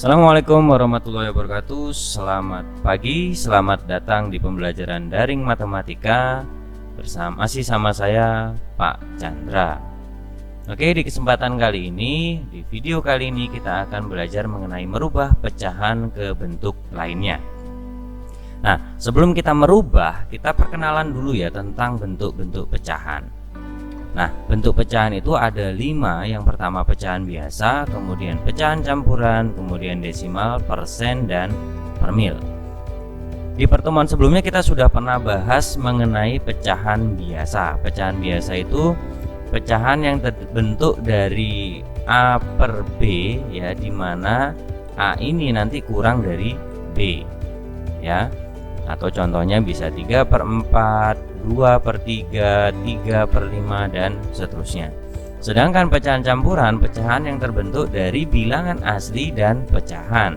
Assalamualaikum warahmatullahi wabarakatuh. Selamat pagi, selamat datang di pembelajaran daring matematika masih sama saya Pak Chandra. Oke, di kesempatan kali ini, di video kali ini kita akan belajar mengenai merubah pecahan ke bentuk lainnya. Nah, sebelum kita merubah, kita perkenalan dulu ya tentang bentuk-bentuk pecahan. Nah, bentuk pecahan itu ada 5. Yang pertama pecahan biasa, kemudian pecahan campuran, kemudian desimal, persen, dan per mil. Di pertemuan sebelumnya kita sudah pernah bahas mengenai pecahan biasa. Pecahan biasa itu pecahan yang terbentuk dari A per B ya, dimana A ini nanti kurang dari B ya. Atau contohnya bisa 3/4, 2/3, 3/5, dan seterusnya. Sedangkan pecahan campuran, pecahan yang terbentuk dari bilangan asli dan pecahan,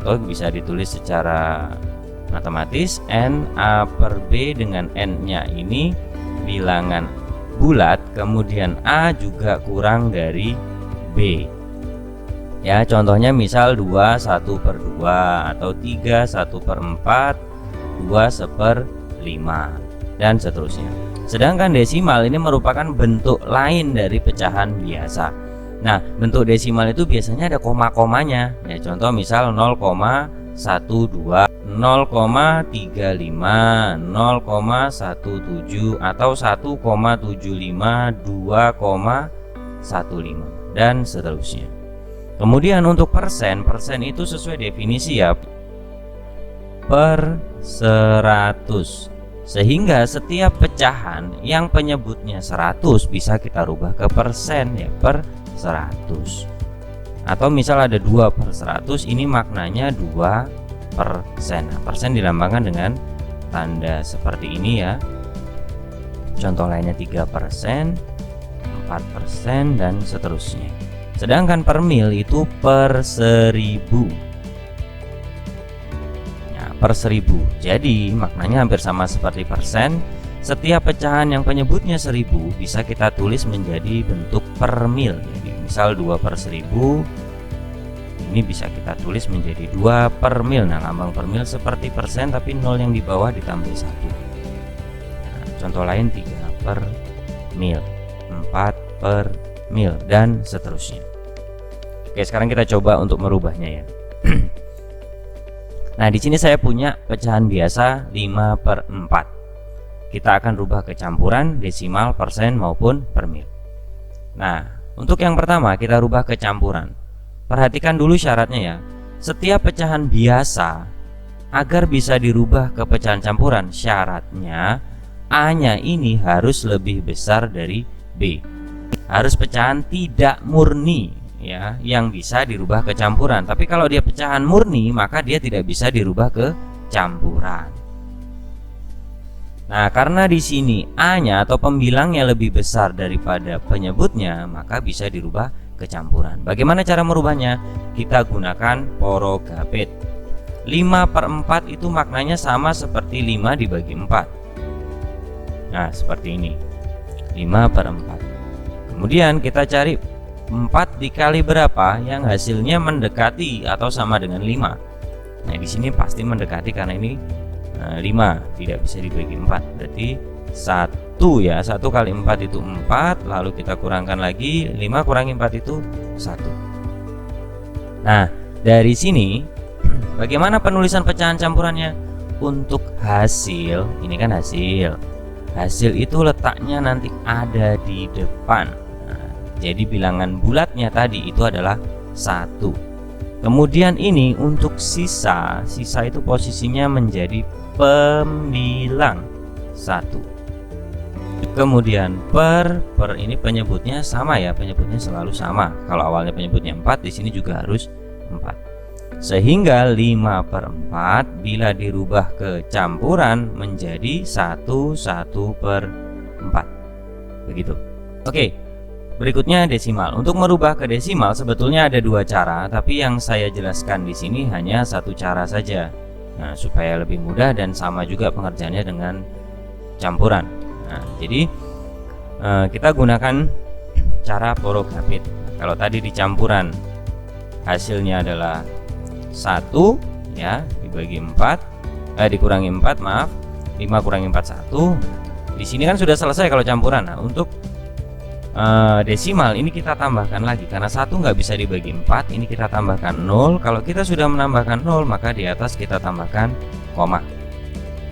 atau bisa ditulis secara matematis N A per B, dengan N-nya ini bilangan bulat, kemudian A juga kurang dari B. Ya, contohnya misal 2 1/2 atau 3 1/4, 2 1/5, dan seterusnya. Sedangkan desimal ini merupakan bentuk lain dari pecahan biasa. Nah, bentuk desimal itu biasanya ada koma-komanya. Ya, contoh misal 0,12, 0,35, 0,17 atau 1,75, 2,15, dan seterusnya. Kemudian untuk persen itu sesuai definisi ya, per 100. Sehingga setiap pecahan yang penyebutnya 100 bisa kita rubah ke persen ya, per 100. Atau misal ada 2/100, ini maknanya 2%. Nah, persen dilambangkan dengan tanda seperti ini ya. Contoh lainnya 3%, 4%, dan seterusnya. Sedangkan per mil itu per 1000. Per 1000. Jadi maknanya hampir sama seperti persen. Setiap pecahan yang penyebutnya 1000 bisa kita tulis menjadi bentuk per mil. Jadi misal 2/1000, ini bisa kita tulis menjadi 2 per mil. Nah, lambang per mil seperti persen tapi 0 yang di bawah ditambah 1. Nah, contoh lain 3 per mil, 4 per mil, dan seterusnya. Oke, sekarang kita coba untuk merubahnya ya. Nah, di sini saya punya pecahan biasa 5/4. Kita akan rubah ke campuran, desimal, persen, maupun per mil. Nah, untuk yang pertama kita rubah ke campuran. Perhatikan dulu syaratnya ya. Setiap pecahan biasa agar bisa dirubah ke pecahan campuran, syaratnya A-nya ini harus lebih besar dari B. Harus pecahan tidak murni ya, yang bisa dirubah ke campuran. Tapi kalau dia pecahan murni, maka dia tidak bisa dirubah ke campuran. Nah, karena di sini A-nya atau pembilangnya lebih besar daripada penyebutnya, maka bisa dirubah ke campuran. Bagaimana cara merubahnya? Kita gunakan porogapit. 5/4 itu maknanya sama seperti 5 dibagi 4. Nah, seperti ini. 5/4. Kemudian kita cari 4 dikali berapa yang hasilnya mendekati atau sama dengan 5. Nah, di sini pasti mendekati karena ini 5 tidak bisa dibagi 4. Berarti 1 ya. 1 kali 4 itu 4, lalu kita kurangkan lagi, 5 kurangi 4 itu 1. Nah, dari sini bagaimana penulisan pecahan campurannya? Untuk hasil, ini kan hasil. Hasil itu letaknya nanti ada di depan. Jadi bilangan bulatnya tadi itu adalah 1. Kemudian ini untuk sisa itu posisinya menjadi pembilang 1. Kemudian per ini penyebutnya sama ya, penyebutnya selalu sama. Kalau awalnya penyebutnya 4, di sini juga harus 4. Sehingga 5/4 bila dirubah ke campuran menjadi 1/4. Begitu. Oke. Berikutnya desimal. Untuk merubah ke desimal sebetulnya ada 2 cara, tapi yang saya jelaskan di sini hanya 1 cara saja. Nah, supaya lebih mudah dan sama juga pengerjaannya dengan campuran. Nah, jadi kita gunakan cara porogapit. Kalau tadi di campuran hasilnya adalah 1 ya, dibagi 4 dikurangi 4, maaf. 5 kurangi 4 1. Di sini kan sudah selesai kalau campuran. Nah, untuk desimal ini kita tambahkan lagi karena 1 nggak bisa dibagi 4, ini kita tambahkan 0. Kalau kita sudah menambahkan 0, maka di atas kita tambahkan koma.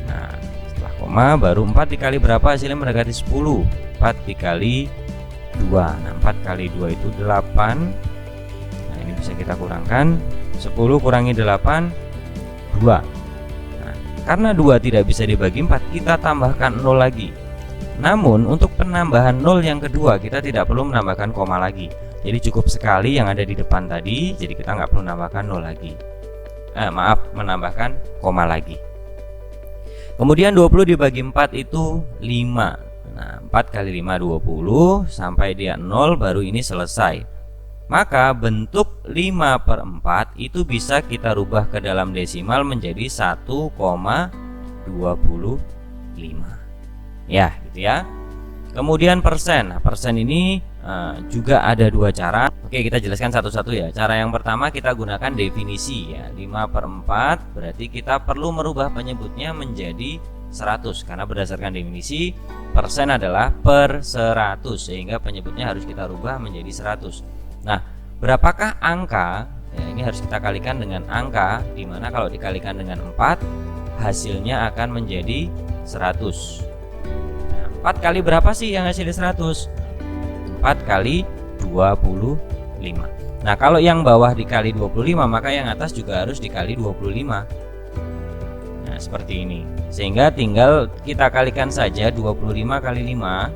Nah, setelah koma baru 4 dikali berapa, hasilnya mendekati 10. 4 dikali 2. Nah, 4 kali 2 itu 8. Nah, ini bisa kita kurangkan. 10 kurangi 8 2. Nah, karena 2 tidak bisa dibagi 4, kita tambahkan 0 lagi. Namun untuk penambahan 0 yang kedua kita tidak perlu menambahkan koma lagi. Jadi cukup sekali yang ada di depan tadi, jadi kita nggak perlu menambahkan 0 lagi. Menambahkan koma lagi. Kemudian 20 dibagi 4 itu 5. Nah, 4 kali 5 20, sampai dia 0 baru ini selesai. Maka bentuk 5/4 itu bisa kita rubah ke dalam desimal menjadi 1,25. Ya, gitu ya. Kemudian persen. Nah, persen ini juga ada dua cara. Oke, kita jelaskan satu-satu ya. Cara yang pertama kita gunakan definisi ya. 5/4 berarti kita perlu merubah penyebutnya menjadi 100 karena berdasarkan definisi persen adalah per 100 sehingga penyebutnya harus kita rubah menjadi 100. Nah, berapakah angka? Ya, ini harus kita kalikan dengan angka, dimana kalau dikalikan dengan 4 hasilnya akan menjadi 100. 4 kali berapa sih yang hasilnya 100? 4 kali 25. Nah, kalau yang bawah dikali 25, maka yang atas juga harus dikali 25. Nah, seperti ini. Sehingga tinggal kita kalikan saja 25 kali 5.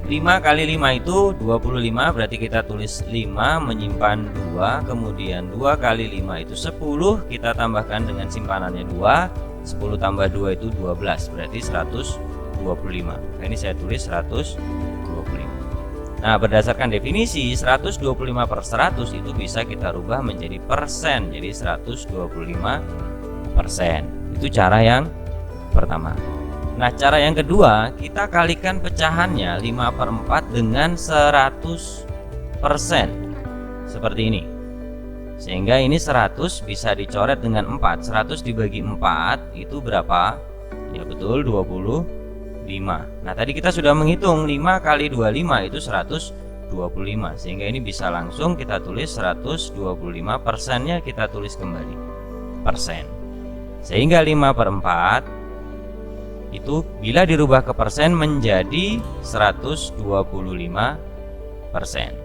5 kali 5 itu 25, berarti kita tulis 5 menyimpan 2. Kemudian 2 kali 5 itu 10, kita tambahkan dengan simpanannya 2. 10 tambah 2 itu 12, berarti 125. Nah, ini saya tulis 125. Nah, berdasarkan definisi 125 per 100 itu bisa kita rubah menjadi persen. Jadi 125%. Itu cara yang pertama. Nah, cara yang kedua kita kalikan pecahannya 5/4 dengan 100%. Seperti ini. Sehingga ini 100 bisa dicoret dengan 4. 100 dibagi 4 itu berapa? Ya betul, 25. Nah, tadi kita sudah menghitung 5 kali 25 itu 125. Sehingga ini bisa langsung kita tulis 125, persennya kita tulis kembali persen. Sehingga 5/4 itu bila dirubah ke persen menjadi 125%.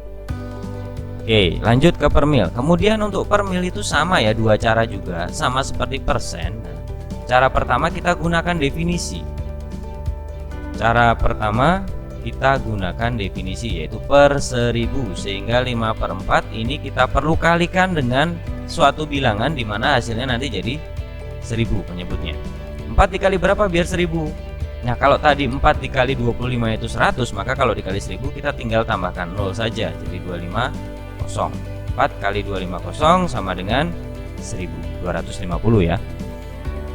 Oke, lanjut ke per mil. Kemudian untuk per mil itu sama ya, dua cara juga, sama seperti persen. Nah, cara pertama kita gunakan definisi. Cara pertama kita gunakan definisi yaitu per 1000, sehingga 5/4 ini kita perlu kalikan dengan suatu bilangan di mana hasilnya nanti jadi 1000 penyebutnya. 4 dikali berapa biar 1000? Nah, kalau tadi 4 dikali 25 itu 100, maka kalau dikali 1000 kita tinggal tambahkan 0 saja, jadi 250. 4 kali 250 sama dengan 1250 ya.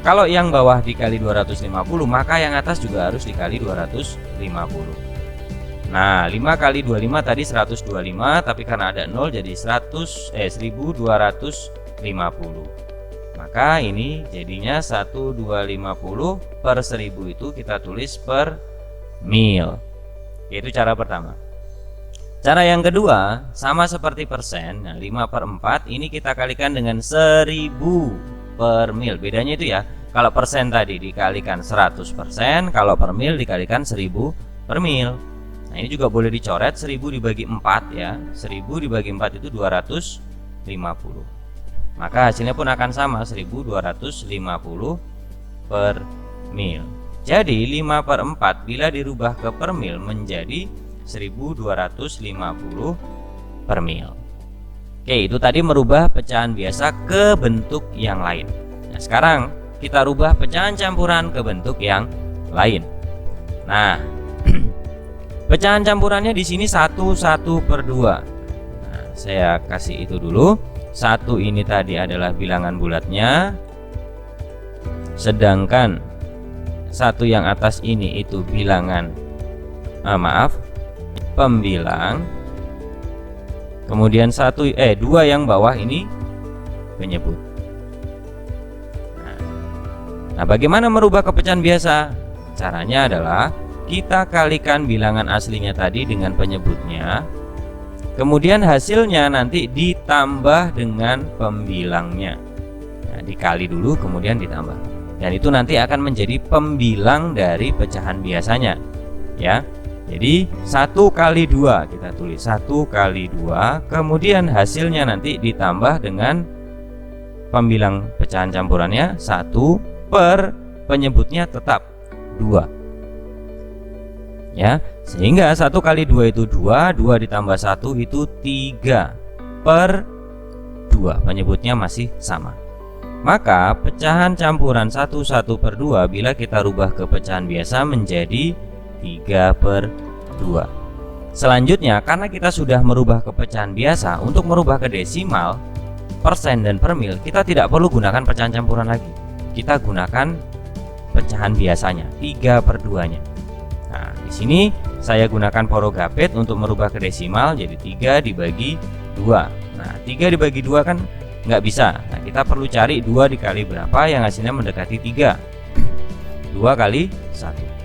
Kalau yang bawah dikali 250, maka yang atas juga harus dikali 250. Nah, 5 kali 25 tadi 125, tapi karena ada 0 jadi 1250. Maka ini jadinya 1250 per 1000 itu kita tulis per mil. Yaitu cara pertama. Cara yang kedua sama seperti persen. Nah, 5/4 ini kita kalikan dengan 1000 per mil. Bedanya itu ya, kalau persen tadi dikalikan 100%, kalau per mil dikalikan 1000 per mil. Nah, ini juga boleh dicoret, 1000 dibagi 4 ya. 1000 dibagi 4 itu 250. Maka hasilnya pun akan sama, 1250 per mil. Jadi 5/4 bila dirubah ke per mil menjadi 1250 per mil. Oke, itu tadi merubah pecahan biasa ke bentuk yang lain. Nah, sekarang kita rubah pecahan campuran ke bentuk yang lain. Nah, pecahan campurannya di sini 1/2. Nah, saya kasih itu dulu. 1 ini tadi adalah bilangan bulatnya, sedangkan 1 yang atas ini itu bilangan pembilang. Kemudian 2 yang bawah ini penyebut. Nah, bagaimana merubah kepecahan biasa? Caranya adalah kita kalikan bilangan aslinya tadi dengan penyebutnya, kemudian hasilnya nanti ditambah dengan pembilangnya. Nah, dikali dulu kemudian ditambah, dan itu nanti akan menjadi pembilang dari pecahan biasanya, ya. Jadi 1 kali 2, kita tulis 1 kali 2, kemudian hasilnya nanti ditambah dengan pembilang pecahan campurannya 1 per penyebutnya tetap 2, ya. Sehingga 1 kali 2 itu 2, 2 ditambah 1 itu 3 per 2, penyebutnya masih sama. Maka pecahan campuran 1 per 2 bila kita rubah ke pecahan biasa menjadi 3 per 2. Selanjutnya, karena kita sudah merubah ke pecahan biasa, untuk merubah ke desimal, persen dan per mil, kita tidak perlu gunakan pecahan campuran lagi. Kita gunakan pecahan biasanya, 3 per 2-nya. Nah, di sini saya gunakan porogapet untuk merubah ke desimal, jadi 3 dibagi 2. Nah, 3 dibagi 2 kan nggak bisa. Nah, kita perlu cari 2 dikali berapa yang hasilnya mendekati 3. 2 kali 1.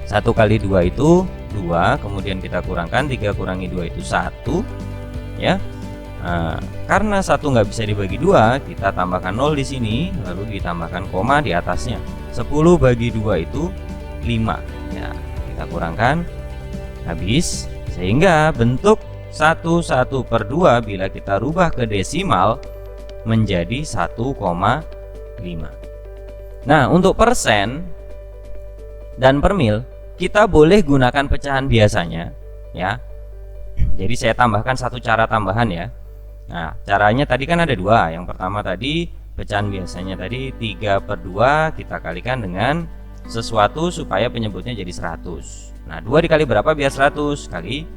1 kali 2 itu 2, kemudian kita kurangkan 3 kurangi 2 itu 1, ya. Nah, karena 1 nggak bisa dibagi 2, kita tambahkan 0 di sini, lalu ditambahkan koma di atasnya. 10 bagi 2 itu 5, ya. Kita kurangkan, habis. Sehingga bentuk 1 per 2 bila kita rubah ke desimal menjadi 1,5. Nah, untuk persen dan per mil kita boleh gunakan pecahan biasanya, ya. Jadi saya tambahkan satu cara tambahan, ya. Nah, caranya tadi kan ada 2. Yang pertama tadi pecahan biasanya tadi 3 per 2 kita kalikan dengan sesuatu supaya penyebutnya jadi 100. Nah, 2 dikali berapa biar 100? Kali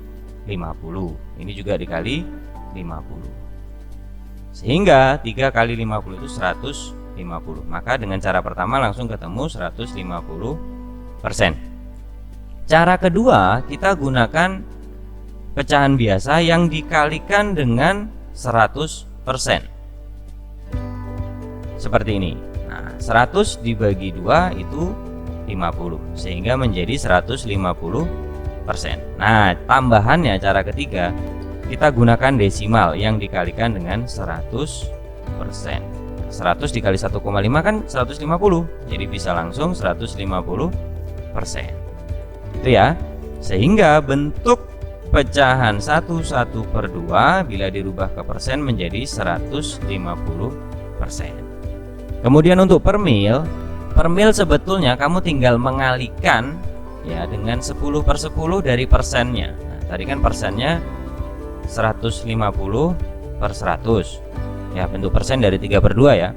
50. Ini juga dikali 50. Sehingga 3 kali 50 itu 150. Maka dengan cara pertama langsung ketemu 150%. Cara kedua, kita gunakan pecahan biasa yang dikalikan dengan 100%. Seperti ini. Nah, 100 dibagi 2 itu 50, sehingga menjadi 150%. Nah, tambahannya cara ketiga, kita gunakan desimal yang dikalikan dengan 100%. 100 dikali 1,5 kan 150, jadi bisa langsung 150%. Itu ya. Sehingga bentuk pecahan 1 per 2 bila dirubah ke persen menjadi 150%. Kemudian untuk per mil sebetulnya kamu tinggal mengalihkan, ya, dengan 10 per 10 dari persennya. Nah, tadi kan persennya 150 per 100, ya, bentuk persen dari 3 per 2, ya.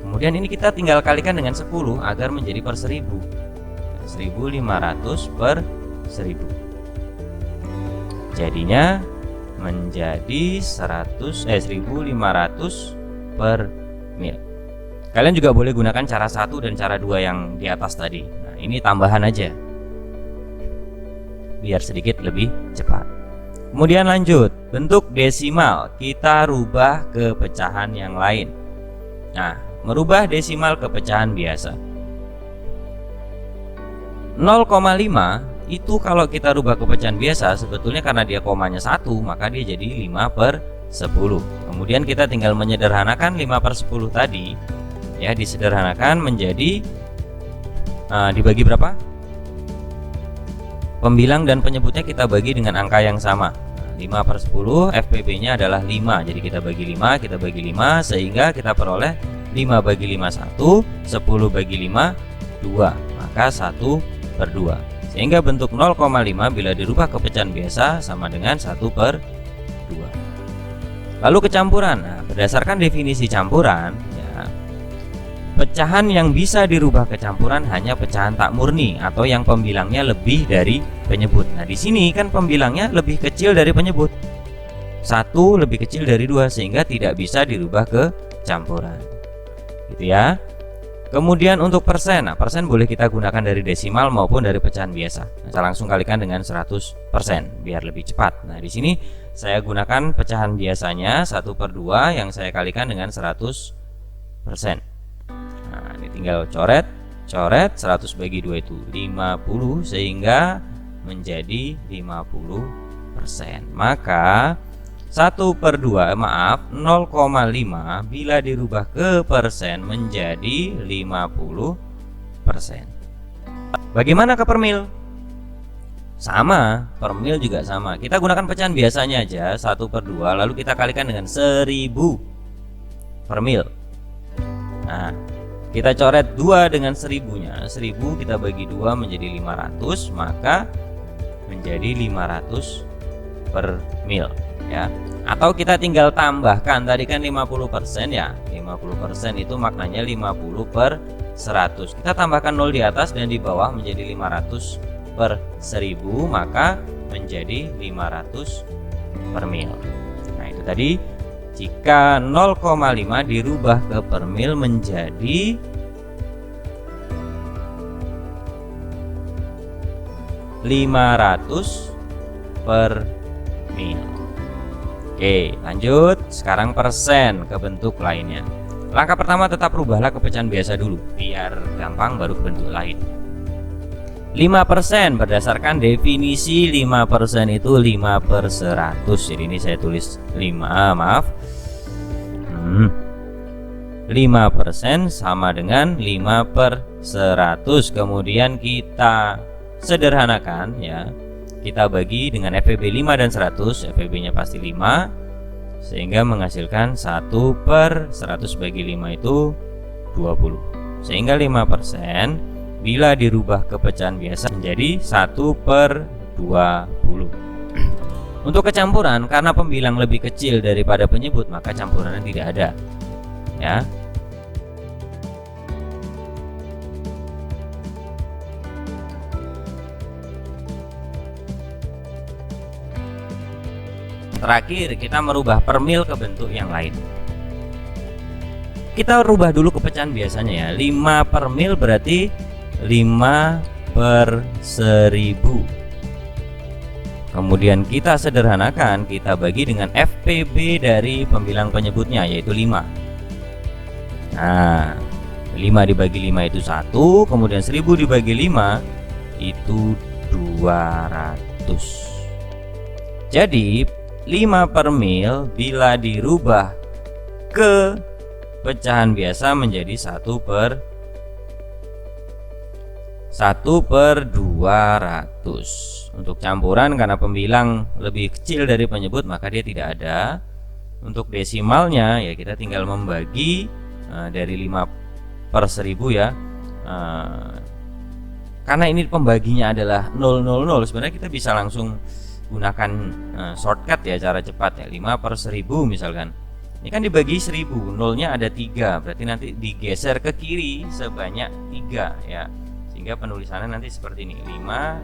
Kemudian ini kita tinggal kalikan dengan 10 agar menjadi per 1000. 1500 per 1000. Jadinya menjadi 1500 per mil. Kalian juga boleh gunakan cara 1 dan cara 2 yang di atas tadi. Nah, ini tambahan aja biar sedikit lebih cepat. Kemudian lanjut, bentuk desimal kita rubah ke pecahan yang lain. Nah, merubah desimal ke pecahan biasa. 0,5 itu kalau kita rubah ke pecahan biasa, sebetulnya karena dia komanya 1, maka dia jadi 5 per 10. Kemudian kita tinggal menyederhanakan 5 per 10 tadi, ya, disederhanakan menjadi dibagi berapa? Pembilang dan penyebutnya kita bagi dengan angka yang sama. 5 per 10 FPB nya adalah 5, jadi kita bagi 5 sehingga kita peroleh 5 bagi 5 1, 10 bagi 5 2, maka 1 per 2. Sehingga bentuk 0,5 bila dirubah ke pecahan biasa sama dengan 1 per 2. Lalu kecampuran. Nah, berdasarkan definisi campuran, ya, pecahan yang bisa dirubah ke campuran hanya pecahan tak murni atau yang pembilangnya lebih dari penyebut. Nah, di sini kan pembilangnya lebih kecil dari penyebut. 1 lebih kecil dari 2 sehingga tidak bisa dirubah ke campuran. Gitu ya. Kemudian untuk persen, nah, persen boleh kita gunakan dari desimal maupun dari pecahan biasa. Nah, saya langsung kalikan dengan 100% biar lebih cepat. Nah, di sini saya gunakan pecahan biasanya 1/2 yang saya kalikan dengan 100%. Nah, ini tinggal coret 100 bagi 2 itu 50, sehingga menjadi 50%. Maka 0,5 bila dirubah ke persen menjadi 50%. Bagaimana ke per mil? Sama, per mil juga sama. Kita gunakan pecahan biasanya aja 1/2, lalu kita kalikan dengan 1000 per mil. Nah, kita coret 2 dengan 1000-nya. 1000 kita bagi 2 menjadi 500, maka menjadi 500 per mil ya. Atau kita tinggal tambahkan, tadi kan 50% ya. 50% itu maknanya 50 per 100. Kita tambahkan 0 di atas dan di bawah menjadi 500 per 1000, maka menjadi 500 per mil. Nah, itu tadi jika 0,5 dirubah ke per mil menjadi 500 per mil. Oke, lanjut. Sekarang persen ke bentuk lainnya. Langkah pertama, tetap rubahlah ke pecahan biasa dulu, biar gampang, baru ke bentuk lain. 5% berdasarkan definisi 5% itu 5/100. Jadi ini saya tulis 5% sama dengan 5/100. Kemudian kita sederhanakan ya. Kita bagi dengan FEB 5 dan 100. FEB nya pasti 5, sehingga menghasilkan 1/100 bagi 5 itu 20. Sehingga 5% bila dirubah ke pecahan biasa menjadi 1/20. Untuk kecampuran, karena pembilang lebih kecil daripada penyebut, maka campurannya tidak ada ya. Terakhir, kita merubah per mil ke bentuk yang lain. Kita rubah dulu ke pecahan biasanya ya. 5 per mil berarti 5/1000. Kemudian kita sederhanakan, kita bagi dengan FPB dari pembilang penyebutnya, yaitu 5. Nah, 5 dibagi 5 itu 1, kemudian 1000 dibagi 5 itu 200. Jadi 5 per mil bila dirubah ke pecahan biasa menjadi 1/200. Untuk campuran, karena pembilang lebih kecil dari penyebut, maka dia tidak ada. Untuk desimalnya ya kita tinggal membagi dari 5/1000 ya. Karena ini pembaginya adalah 000, sebenarnya kita bisa langsung gunakan shortcut ya, cara cepat ya. 5/1000 misalkan. Ini kan dibagi 1000, nolnya ada 3, berarti nanti digeser ke kiri sebanyak 3 ya. Sehingga penulisannya nanti seperti ini. 5,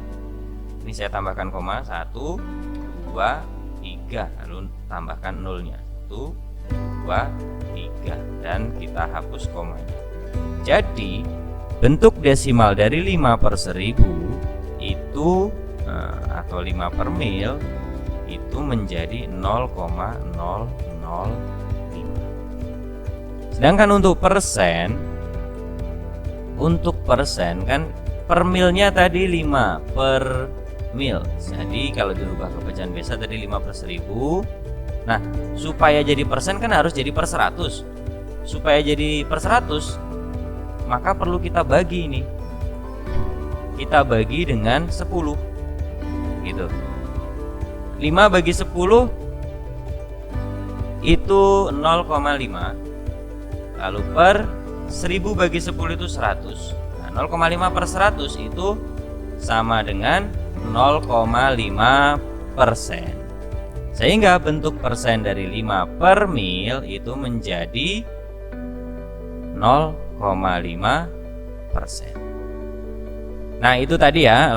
ini saya tambahkan koma, 1, 2, 3, lalu tambahkan nolnya. 1, 2, 3, dan kita hapus komanya. Jadi bentuk desimal dari 5/1000 itu atau 5 per mil itu menjadi 0,005. Sedangkan untuk persen kan per milnya tadi 5 per mil. Jadi kalau dirubah ke pecahan biasa tadi 5/1000. Nah, supaya jadi persen kan harus jadi per 100. Supaya jadi per 100, maka perlu kita bagi ini. Kita bagi dengan 10. Gitu. 5 bagi 10 itu 0,5. Lalu per 1000 bagi 10 itu 100. Nah, 0,5/100 itu sama dengan 0,5%. Sehingga bentuk persen dari 5 per mil itu menjadi 0,5%. Nah, itu tadi ya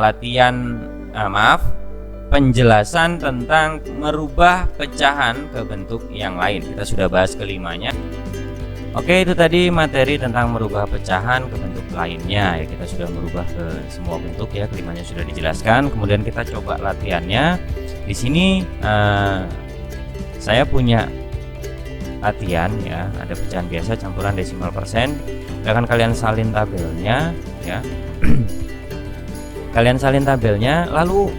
penjelasan tentang merubah pecahan ke bentuk yang lain. Kita sudah bahas kelimanya. Oke, itu tadi materi tentang merubah pecahan ke bentuk lainnya ya. Kita sudah merubah ke semua bentuk ya, kelimanya sudah dijelaskan. Kemudian kita coba latihannya. Di sini saya punya latihan ya, ada pecahan biasa campuran desimal persen. Silahkan kalian salin tabelnya ya. Kalian salin tabelnya, lalu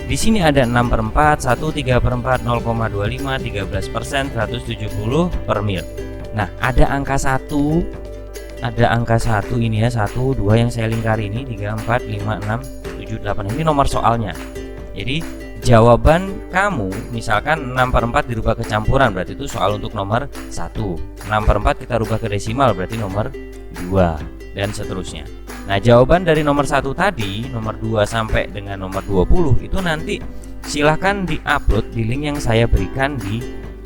di sini ada 6/4, 1, 3/4, 0,25, 13%, 170 per mil. Nah, ada angka 1, ini ya, 1, 2 yang saya lingkari ini, 3, 4, 5, 6, 7, 8. Ini nomor soalnya. Jadi jawaban kamu misalkan 6/4 dirubah ke campuran, berarti itu soal untuk nomor 1. 6/4 kita rubah ke desimal, berarti nomor 2, dan seterusnya. Nah, jawaban dari nomor 1 tadi, nomor 2 sampai dengan nomor 20 itu nanti silahkan di-upload di link yang saya berikan di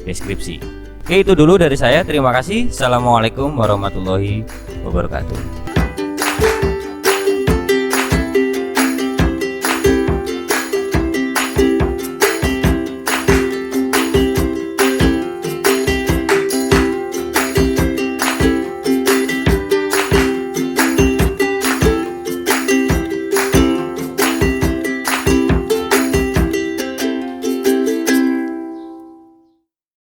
deskripsi. Oke, itu dulu dari saya. Terima kasih. Assalamualaikum warahmatullahi wabarakatuh.